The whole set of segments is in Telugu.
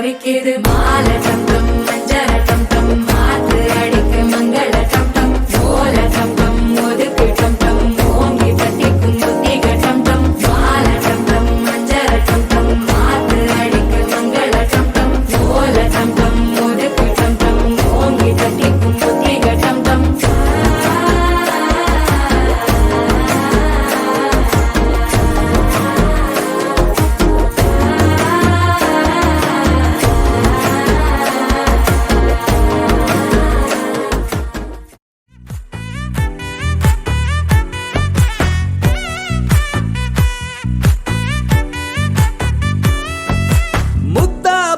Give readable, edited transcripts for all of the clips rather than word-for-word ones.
விக்கிது மால டம் டம் மஞ்சள டம் டம் மாத்து அடிக்கு மங்கள டம் டம் ஓல டம் டம் ஒதுக்கு டம் டம் ஓங்கி தட்டிக்கும் புத்திக டம் டம் மால டம் டம் மஞ்சள டம் டம் மாத்து அடிக்கு மங்கள டம் டம் ஓல டம் டம் ஒதுக்கு டம் டம் ஓங்கி தட்டிக்கும் புத்திக டம் டம்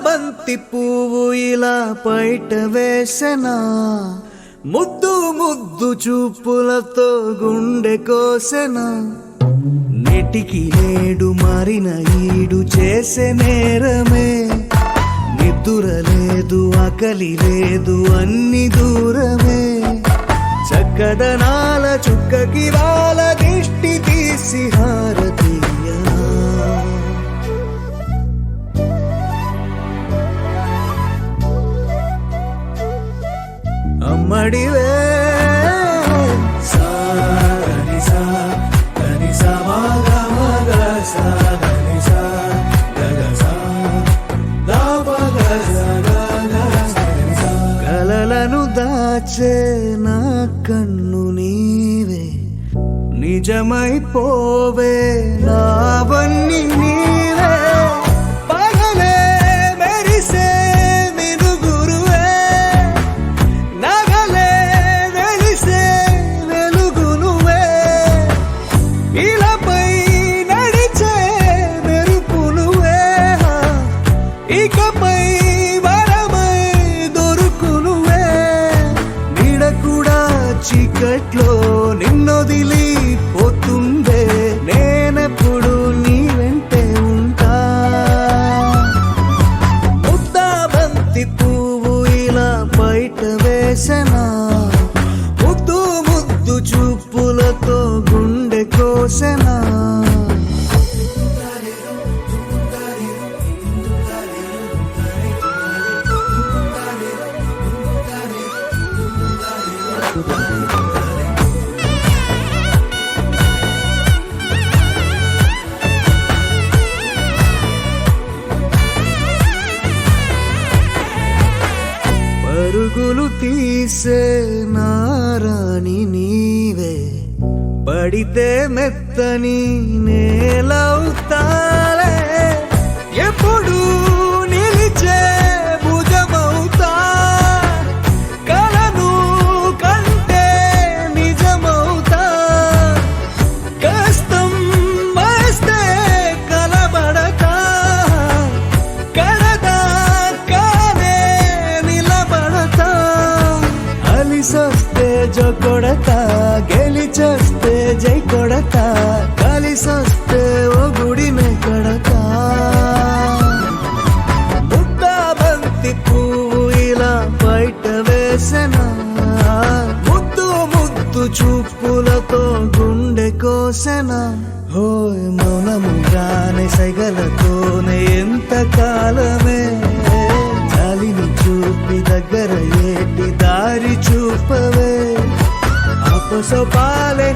బంతి పువ్వు ఇలా బయట వేసెనా ముద్దు ముద్దు చూపులతో గుండె కోసెనా నెటికి నేడు మారిన ఈడు చేసే నేరమే నిద్ర లేదు ఆకలి లేదు అన్ని దూరమే చక్కదనాల చుక్కకి వాళ్ళ దిష్టి తీసి హారతీయనా అమ్మడివే కలలను దాచే నా కన్ను నీవే నిజమైపోవే నావన్నీ నీవే పగలే మెరిసే మినుగురువే నగలే వెలిసే వెలుగు నువ్వే ఇలాపై నడిచే మెరుపు నువ్వే ఇకపై వరమై దొరుకు నువ్వే నీడ కూడా చీకట్లో నిన్నొదిలి పోతుందే నేనెప్పుడు నీ వెంటే ఉంటా ముద్దా బంతి పువ్వు ఇలా బయట వేసెనా ముద్దు ముద్దు చూపులతో గుండె కోసెనా పరుగులు తీసే నారాణి నీవే పడితే మెత్తని నేలవుతాలే ఎప్పుడు నిలిచే భుజమవుతా కలను కంటే నిజమవుతా కష్టం వస్తే కలబడతా కడదాకానే నిలబడతా అలిసొస్తే జో కొడతా గెలిచొస్తే జై కొడతా కలిసొస్తే ఓ గుడినే కడతా ముద్దా బంతి పువ్వు ఇలా బయట వేసెనా ముద్దు ముద్దు చూపులతో గుండె కోసెనా హోయ్ మౌనముగానే సైగలతోనే ఎంత కాలమే చాలిని చూపి దగ్గర ఏటి దారి చూపవే అపసపాలే